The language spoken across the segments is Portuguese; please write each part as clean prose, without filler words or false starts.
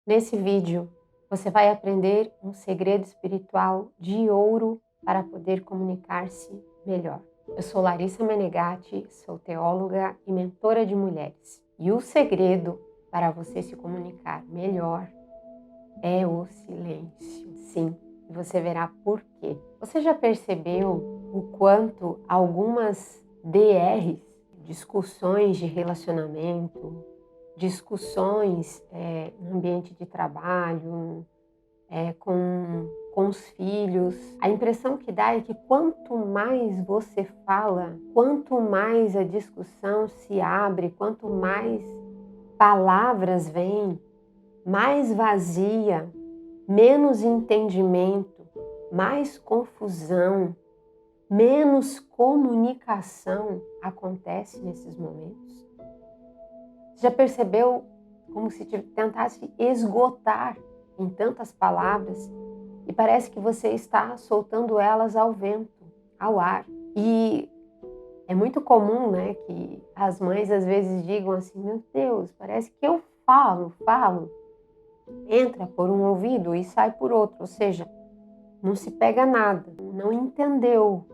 Nesse vídeo, você vai aprender um segredo espiritual de ouro para poder comunicar-se melhor. Eu sou Larissa Menegatti, sou teóloga e mentora de mulheres. E o segredo para você se comunicar melhor é o silêncio. Sim, e você verá por quê. Você já percebeu o quanto algumas DRs, discussões de relacionamento, discussões no ambiente de trabalho, com os filhos. A impressão que dá é que quanto mais você fala, quanto mais a discussão se abre, quanto mais palavras vêm, mais vazia, menos entendimento, mais confusão, menos comunicação acontece nesses momentos. Já percebeu como se tentasse esgotar em tantas palavras e parece que você está soltando elas ao vento, ao ar. E é muito comum, né, que as mães às vezes digam assim: meu Deus, parece que eu falo, entra por um ouvido e sai por outro, ou seja, não se pega nada, não entendeu.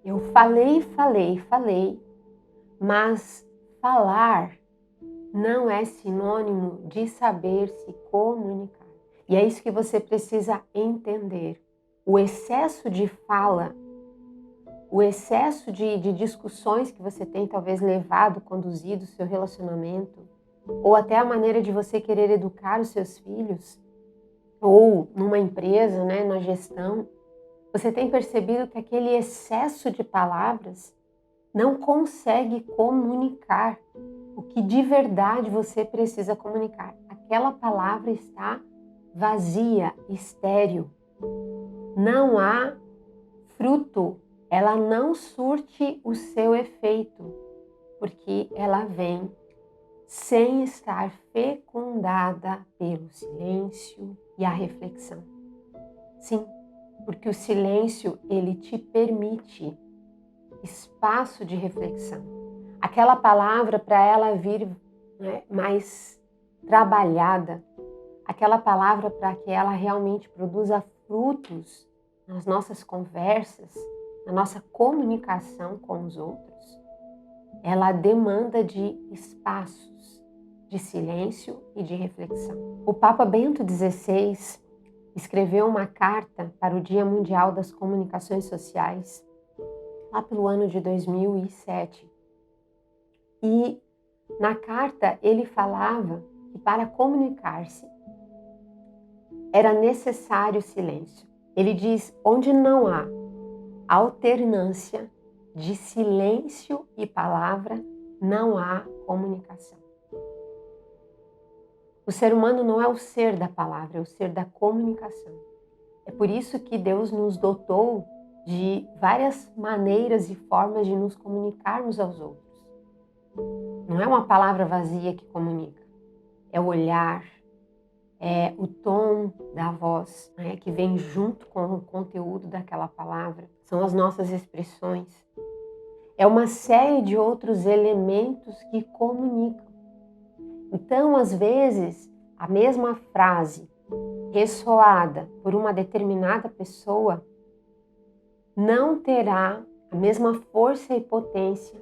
Eu falei, mas falar não é sinônimo de saber se comunicar. E é isso que você precisa entender. O excesso de fala, o excesso de discussões que você tem talvez levado, conduzido o seu relacionamento, ou até a maneira de você querer educar os seus filhos, ou numa empresa, né, na gestão, você tem percebido que aquele excesso de palavras não consegue comunicar o que de verdade você precisa comunicar. Aquela palavra está vazia, estéril. Não há fruto, ela não surte o seu efeito, porque ela vem sem estar fecundada pelo silêncio e a reflexão. Sim, porque o silêncio, ele te permite espaço de reflexão. Aquela palavra, para ela vir, né, mais trabalhada, aquela palavra para que ela realmente produza frutos nas nossas conversas, na nossa comunicação com os outros, ela demanda de espaços de silêncio e de reflexão. O Papa Bento XVI escreveu uma carta para o Dia Mundial das Comunicações Sociais, lá pelo ano de 2007. E na carta ele falava que para comunicar-se era necessário silêncio. Ele diz: onde não há alternância de silêncio e palavra, não há comunicação. O ser humano não é o ser da palavra, é o ser da comunicação. É por isso que Deus nos dotou de várias maneiras e formas de nos comunicarmos aos outros. Não é uma palavra vazia que comunica, é o olhar, é o tom da voz, né, que vem junto com o conteúdo daquela palavra, são as nossas expressões. É uma série de outros elementos que comunicam. Então, às vezes, a mesma frase ressoada por uma determinada pessoa não terá a mesma força e potência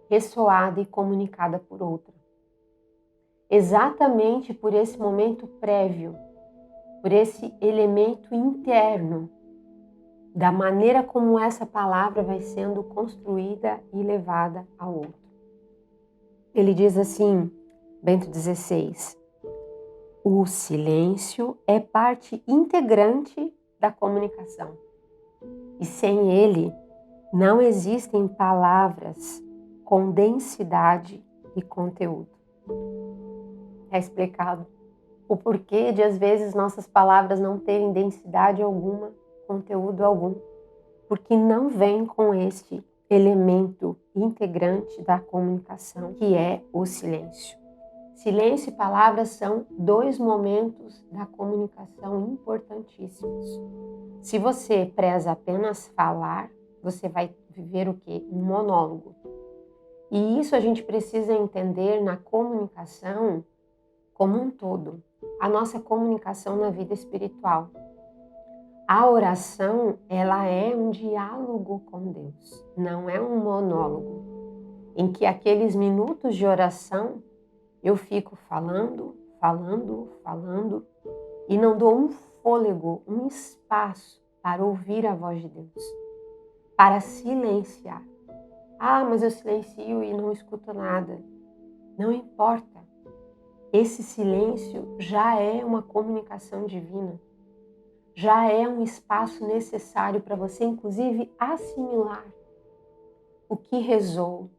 ressoada e comunicada por outra. Exatamente por esse momento prévio, por esse elemento interno, da maneira como essa palavra vai sendo construída e levada ao outro. Ele diz assim, Bento XVI, o silêncio é parte integrante da comunicação. E sem ele, não existem palavras com densidade e conteúdo. É explicado o porquê de, às vezes, nossas palavras não terem densidade alguma, conteúdo algum, porque não vem com este elemento integrante da comunicação, que é o silêncio. Silêncio e palavras são dois momentos da comunicação importantíssimos. Se você preza apenas falar, você vai viver o quê? Um monólogo. E isso a gente precisa entender na comunicação como um todo. a nossa comunicação na vida espiritual. A oração, ela é um diálogo com Deus, não é um monólogo, em que aqueles minutos de oração eu fico falando e não dou um fôlego, um espaço para ouvir a voz de Deus, para silenciar. Ah, mas eu silencio e não escuto nada. Não importa. Esse silêncio já é uma comunicação divina. Já é um espaço necessário para você, inclusive, assimilar o que rezou,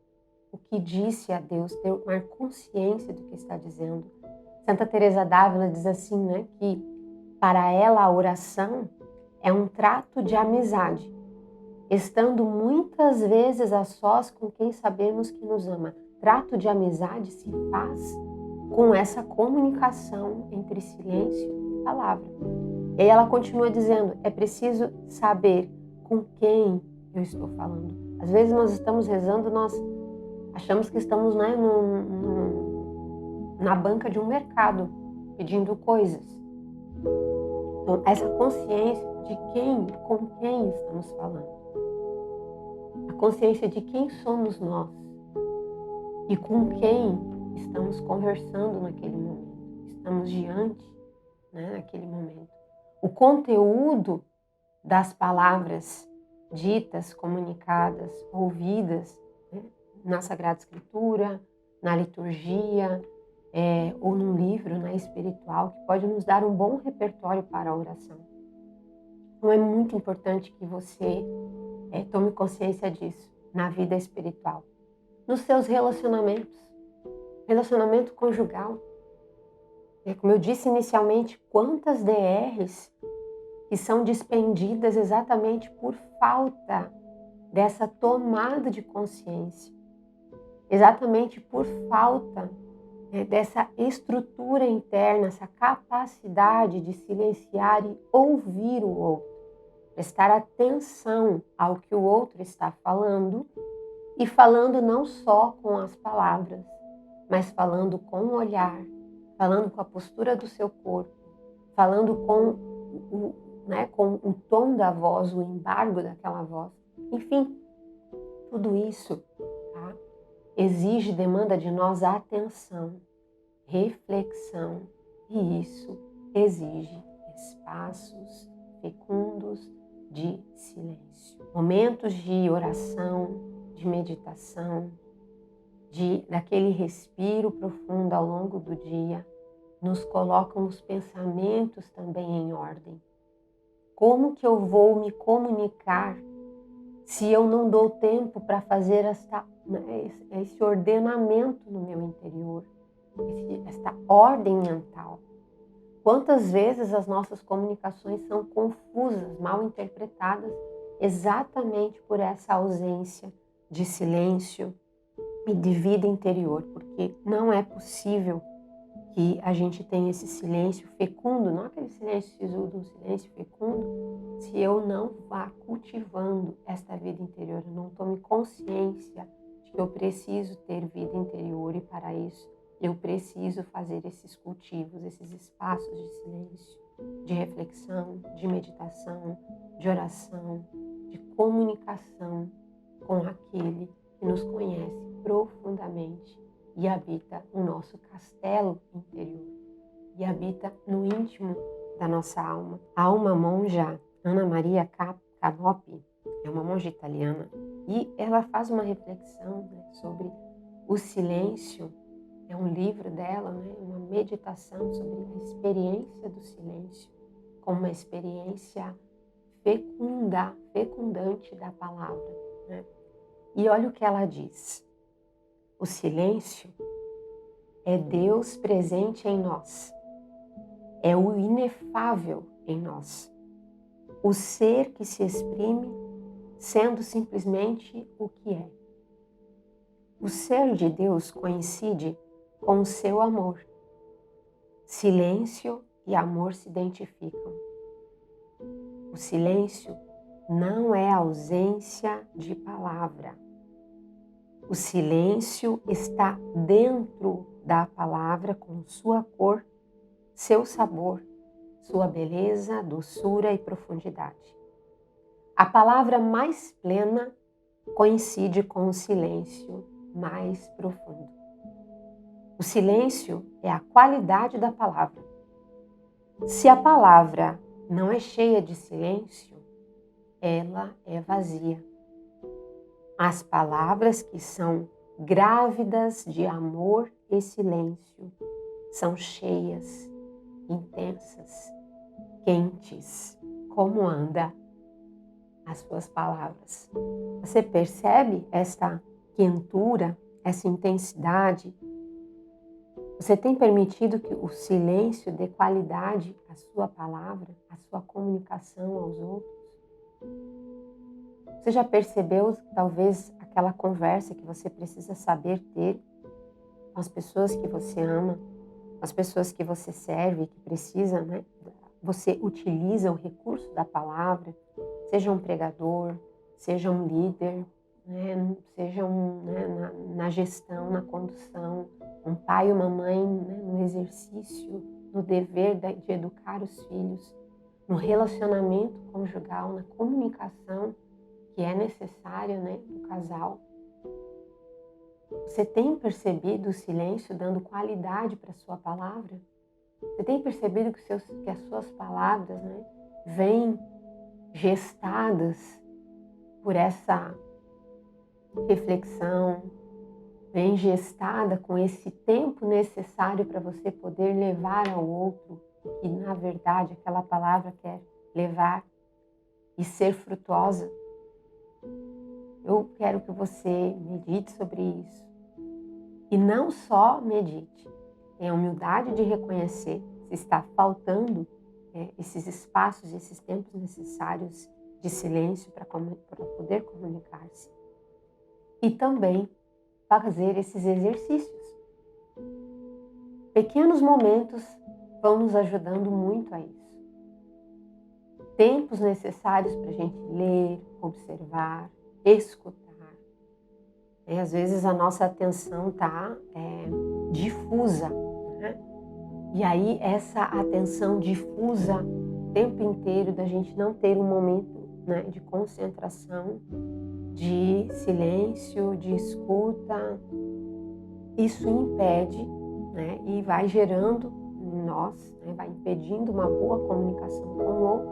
o que disse a Deus, ter uma consciência do que está dizendo. Santa Teresa d'Ávila diz assim, né, que para ela a oração é um trato de amizade, estando muitas vezes a sós com quem sabemos que nos ama. Trato de amizade se faz com essa comunicação entre silêncio e palavra. E aí ela continua dizendo, é preciso saber com quem eu estou falando. Às vezes nós estamos rezando, nós achamos que estamos, né, na banca de um mercado, pedindo coisas. Então, essa consciência de com quem estamos falando. A consciência de quem somos nós e com quem estamos conversando naquele momento. Estamos diante, né, naquele momento. O conteúdo das palavras ditas, comunicadas, ouvidas, né, na Sagrada Escritura, na liturgia, ou num livro, né, espiritual, que pode nos dar um bom repertório para a oração. Então é muito importante que você tome consciência disso na vida espiritual. Nos seus relacionamentos, relacionamento conjugal. Como eu disse inicialmente, quantas DRs que são despendidas exatamente por falta dessa tomada de consciência, exatamente por falta dessa estrutura interna, essa capacidade de silenciar e ouvir o outro, prestar atenção ao que o outro está falando e falando não só com as palavras, mas falando com o olhar, falando com a postura do seu corpo, falando com o tom da voz, o embargo daquela voz. Enfim, tudo isso, tá, exige, demanda de nós atenção, reflexão, e isso exige espaços fecundos de silêncio. Momentos de oração, de meditação, daquele respiro profundo ao longo do dia, nos colocam os pensamentos também em ordem. Como que eu vou me comunicar se eu não dou tempo para fazer esse ordenamento no meu interior, esta ordem mental? Quantas vezes as nossas comunicações são confusas, mal interpretadas, exatamente por essa ausência de silêncio e de vida interior, porque não é possível que a gente tenha esse silêncio fecundo, não aquele silêncio sisudo, um silêncio fecundo, se eu não vá cultivando esta vida interior, eu não tome consciência de que eu preciso ter vida interior e para isso eu preciso fazer esses cultivos, esses espaços de silêncio, de reflexão, de meditação, de oração, de comunicação com aquele que nos conhece profundamente e habita o nosso castelo interior, e habita no íntimo da nossa alma. Há uma monja, Ana Maria Canopy, é uma monja italiana, e ela faz uma reflexão, né, sobre o silêncio. É um livro dela, né, uma meditação sobre a experiência do silêncio, como uma experiência fecundante da palavra, né? E olha o que ela diz. O silêncio é Deus presente em nós, é o inefável em nós, o ser que se exprime sendo simplesmente o que é. O ser de Deus coincide com o seu amor. Silêncio e amor se identificam. O silêncio não é ausência de palavra. O silêncio está dentro da palavra com sua cor seu sabor, sua beleza, doçura e profundidade. A palavra mais plena coincide com o silêncio mais profundo. O silêncio é a qualidade da palavra. Se a palavra não é cheia de silêncio, ela é vazia. As palavras que são grávidas de amor e silêncio são cheias, intensas, quentes. Como anda as suas palavras? Você percebe esta quentura, essa intensidade? Você tem permitido que o silêncio dê qualidade à sua palavra, à sua comunicação aos outros? Você já percebeu, talvez, aquela conversa que você precisa saber ter com as pessoas que você ama, com as pessoas que você serve, que precisa, né? Você utiliza o recurso da palavra, seja um pregador, seja um líder, né? Seja na gestão, na condução, um pai ou uma mãe, né? No exercício, no dever de educar os filhos, no relacionamento conjugal, na comunicação que é necessária, né, do casal. Você tem percebido o silêncio dando qualidade para a sua palavra? Você tem percebido que as suas palavras, né, vêm gestadas por essa reflexão, vem gestada com esse tempo necessário para você poder levar ao outro o que, na verdade, aquela palavra quer levar e ser frutuosa? Eu quero que você medite sobre isso. E não só medite, tenha a humildade de reconhecer se está faltando esses espaços, esses tempos necessários de silêncio para poder comunicar-se. E também fazer esses exercícios. Pequenos momentos vão nos ajudando muito a isso. Tempos necessários para a gente ler, observar, escutar. Às vezes a nossa atenção está difusa, né? E aí essa atenção difusa o tempo inteiro da gente não ter um momento, né, de concentração, de silêncio, de escuta, isso impede, né, e vai gerando em nós, né, vai impedindo uma boa comunicação com o outro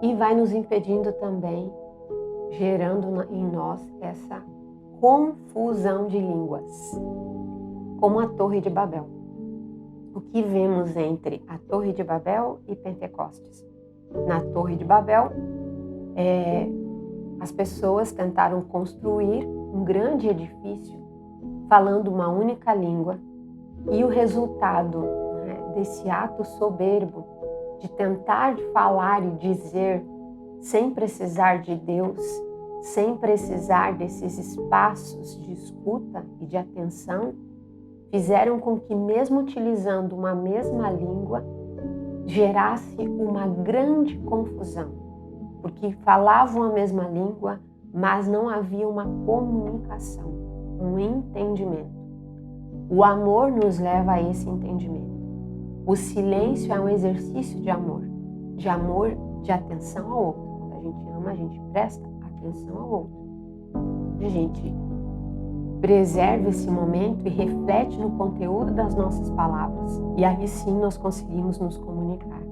e vai nos impedindo também, gerando em nós essa confusão de línguas, como a Torre de Babel. O que vemos entre a Torre de Babel e Pentecostes? Na Torre de Babel, as pessoas tentaram construir um grande edifício falando uma única língua e o resultado, né, desse ato soberbo de tentar falar e dizer sem precisar de Deus, sem precisar desses espaços de escuta e de atenção, fizeram com que, mesmo utilizando uma mesma língua, gerasse uma grande confusão, porque falavam a mesma língua, mas não havia uma comunicação, um entendimento. O amor nos leva a esse entendimento. O silêncio é um exercício de amor, de atenção ao outro. Quando a gente ama, a gente presta atenção ao outro. A gente preserva esse momento e reflete no conteúdo das nossas palavras. E aí sim nós conseguimos nos comunicar,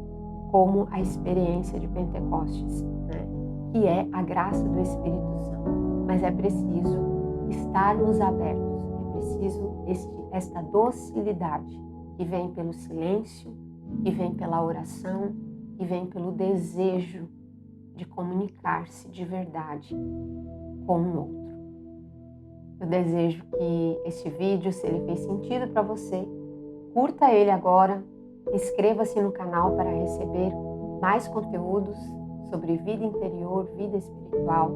como a experiência de Pentecostes, né? Que é a graça do Espírito Santo. Mas é preciso estarmos abertos, é preciso esta docilidade que vem pelo silêncio, que vem pela oração, que vem pelo desejo de comunicar-se de verdade com o outro. Eu desejo que este vídeo, se ele fez sentido para você, curta ele agora, inscreva-se no canal para receber mais conteúdos sobre vida interior, vida espiritual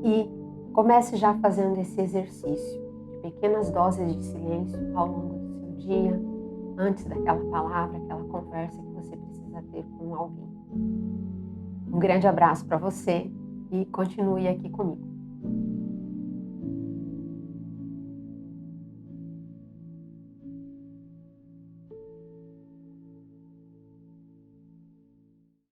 e comece já fazendo esse exercício de pequenas doses de silêncio ao longo do seu dia, antes daquela palavra, aquela conversa que você precisa ter com alguém. Um grande abraço para você e continue aqui comigo.